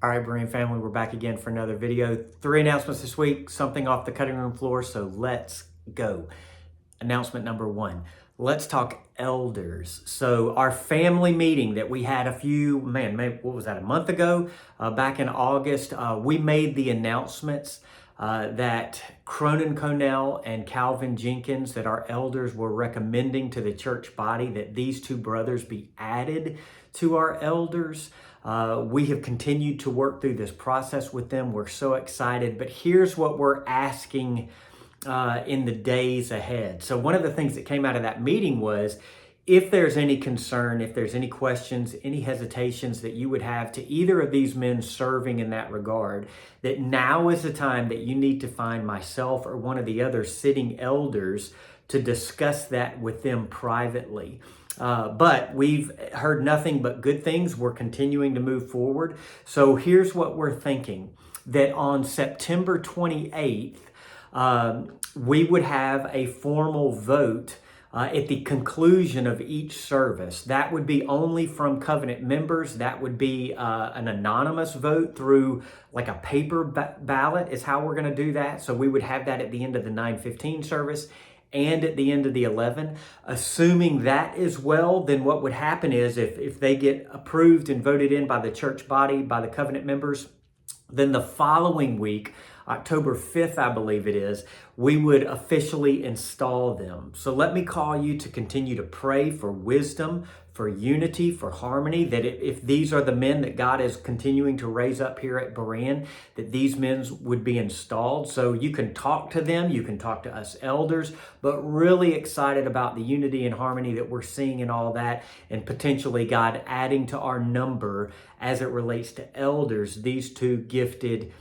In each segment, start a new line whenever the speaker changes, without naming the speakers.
All right, Berean family, we're back again for another video. 3 announcements this week, something off the cutting room floor, so let's go. Announcement number 1, let's talk elders. So our family meeting that we had a month ago, back in August, we made the announcements that Cronin Conell and Calvin Jenkins, that our elders were recommending to the church body that these two brothers be added to our elders. We have continued to work through this process with them. We're so excited, but here's what we're asking in the days ahead. So one of the things that came out of that meeting was, if there's any concern, if there's any questions, any hesitations that you would have to either of these men serving in that regard, that now is the time that you need to find myself or one of the other sitting elders to discuss that with them privately. But we've heard nothing but good things. We're continuing to move forward. So here's what we're thinking, that on September 28th, we would have a formal vote at the conclusion of each service. That would be only from covenant members. That would be an anonymous vote through like a paper ballot is how we're going to do that. So we would have that at the end of the 9:15 service and at the end of the 11. Assuming that as well, then what would happen is if they get approved and voted in by the church body, by the covenant members, then the following week, October 5th, I believe it is, we would officially install them. So let me call you to continue to pray for wisdom, for unity, for harmony, that if these are the men that God is continuing to raise up here at Berean, that these men would be installed. So you can talk to them, you can talk to us elders, but really excited about the unity and harmony that we're seeing in all that, and potentially God adding to our number as it relates to elders, these two gifted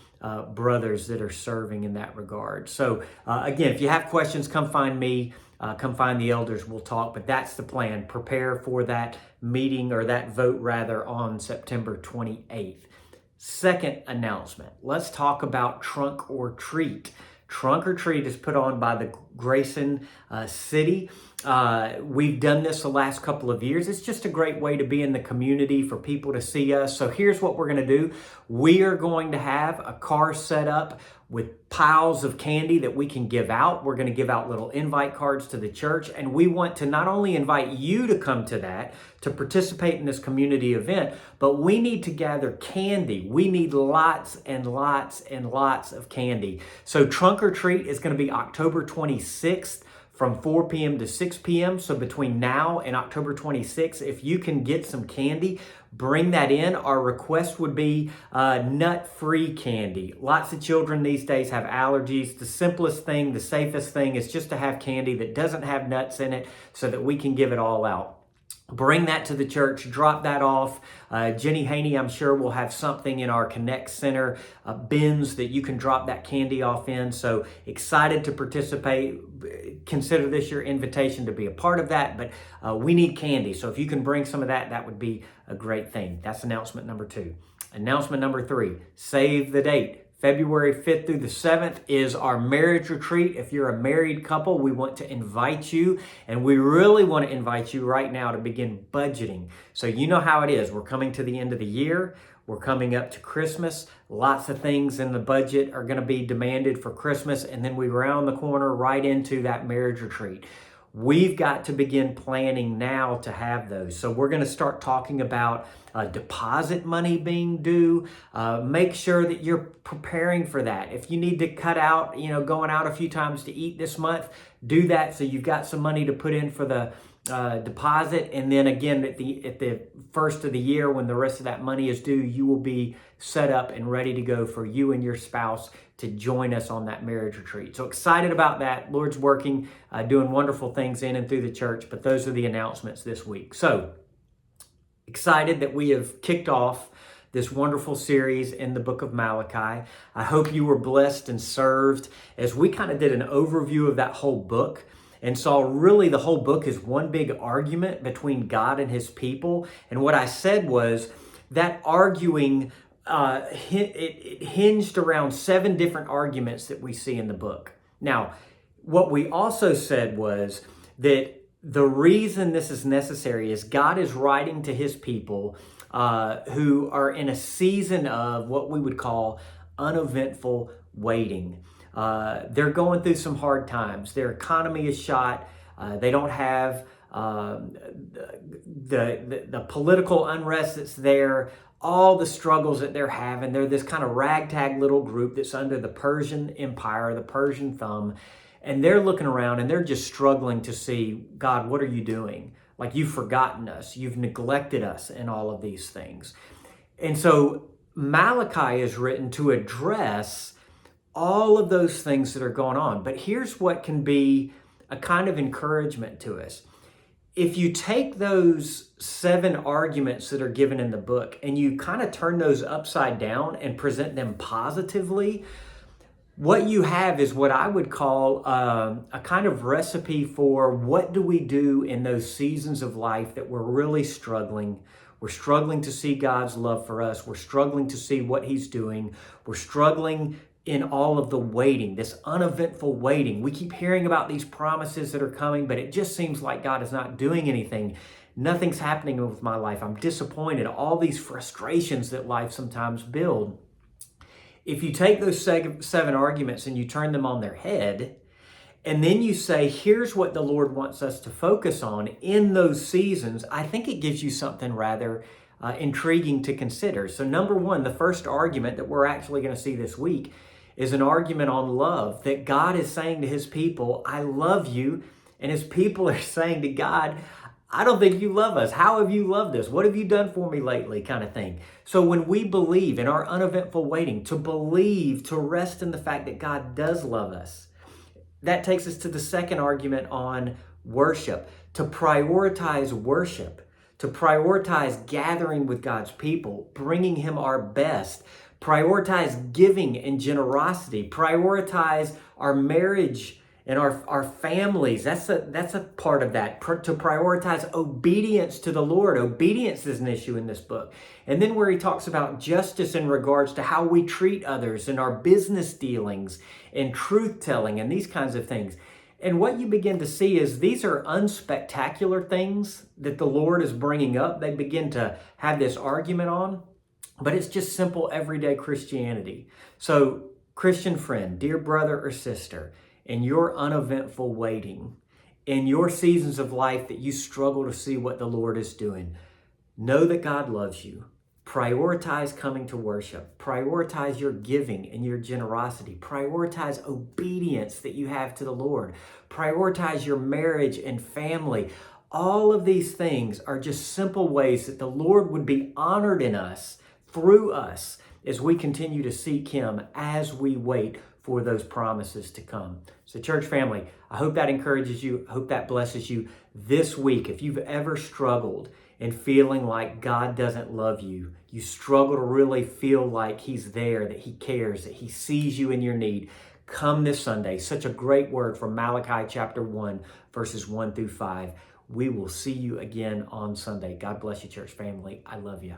brothers that are serving in that regard. So again, if you have questions, come find me, come find the elders, we'll talk, but that's the plan. Prepare for that meeting, or that vote rather, on September 28th. Second announcement, let's talk about Trunk or Treat. Trunk or Treat is put on by the Grayson City. We've done this the last couple of years. It's just a great way to be in the community, for people to see us. So here's what we're going to do. We are going to have a car set up with piles of candy that we can give out. We're going to give out little invite cards to the church, and we want to not only invite you to come to that, to participate in this community event, but we need to gather candy. We need lots and lots and lots of candy. So Trunk or Treat is going to be October 26th from 4 p.m. to 6 p.m. So between now and October 26th, if you can get some candy, bring that in. Our request would be nut-free candy. Lots of children these days have allergies. The simplest thing, the safest thing is just to have candy that doesn't have nuts in it, so that we can give it all out. Bring that to the church, drop that off. Jenny Haney, I'm sure, will have something in our Connect Center bins that you can drop that candy off in. So excited to participate. Consider this your invitation to be a part of that, but we need candy. So if you can bring some of that, that would be a great thing. That's announcement number 2. Announcement number 3, save the date. February 5th through the 7th is our marriage retreat. If you're a married couple, we want to invite you, and we really want to invite you right now to begin budgeting. So you know how it is. We're coming to the end of the year. We're coming up to Christmas. Lots of things in the budget are going to be demanded for Christmas, and then we round the corner right into that marriage retreat. We've got to begin planning now to have those. So we're going to start talking about deposit money being due. Make sure that you're preparing for that. If you need to cut out, going out a few times to eat this month, do that so you've got some money to put in for the deposit. And then again, at the first of the year, when the rest of that money is due, you will be set up and ready to go for you and your spouse to join us on that marriage retreat. So excited about that. Lord's working, doing wonderful things in and through the church, but those are the announcements this week. So excited that we have kicked off this wonderful series in the book of Malachi. I hope you were blessed and served as we kind of did an overview of that whole book, and saw really the whole book is one big argument between God and his people. And what I said was that arguing, it hinged around 7 different arguments that we see in the book. Now, what we also said was that the reason this is necessary is God is writing to his people who are in a season of what we would call uneventful waiting. They're going through some hard times. Their economy is shot. They don't have the political unrest that's there, all the struggles that they're having. They're this kind of ragtag little group that's under the Persian Empire, the Persian thumb, and they're looking around and they're just struggling to see, God, what are you doing? Like, you've forgotten us, you've neglected us in all of these things. And so Malachi is written to address all of those things that are going on. But here's what can be a kind of encouragement to us. If you take those 7 arguments that are given in the book and you kind of turn those upside down and present them positively, what you have is what I would call a kind of recipe for what do we do in those seasons of life that we're really struggling. We're struggling to see God's love for us. We're struggling to see what He's doing. We're struggling in all of the waiting, this uneventful waiting. We keep hearing about these promises that are coming, but it just seems like God is not doing anything. Nothing's happening with my life. I'm disappointed. All these frustrations that life sometimes build. If you take those 7 arguments and you turn them on their head, and then you say, here's what the Lord wants us to focus on in those seasons, I think it gives you something rather intriguing to consider. So number 1, the first argument that we're actually going to see this week is an argument on love, that God is saying to His people, I love you. And His people are saying to God, I don't think you love us. How have you loved us? What have you done for me lately? Kind of thing. So when we believe in our uneventful waiting, to believe, to rest in the fact that God does love us, that takes us to the second argument on worship, to prioritize worship, to prioritize gathering with God's people, bringing Him our best, prioritize giving and generosity, prioritize our marriage and our families. That's a part of that. To prioritize obedience to the Lord. Obedience is an issue in this book. And then where he talks about justice in regards to how we treat others and our business dealings and truth telling and these kinds of things. And what you begin to see is these are unspectacular things that the Lord is bringing up. They begin to have this argument on, but it's just simple everyday Christianity. So, Christian friend, dear brother or sister, in your uneventful waiting, in your seasons of life that you struggle to see what the Lord is doing, know that God loves you. Prioritize coming to worship. Prioritize your giving and your generosity. Prioritize obedience that you have to the Lord. Prioritize your marriage and family. All of these things are just simple ways that the Lord would be honored in us, through us, as we continue to seek Him as we wait for those promises to come. So church family, I hope that encourages you. I hope that blesses you this week. If you've ever struggled in feeling like God doesn't love you, you struggle to really feel like He's there, that He cares, that He sees you in your need, come this Sunday. Such a great word from Malachi chapter 1, verses 1 through 5. We will see you again on Sunday. God bless you, church family. I love you.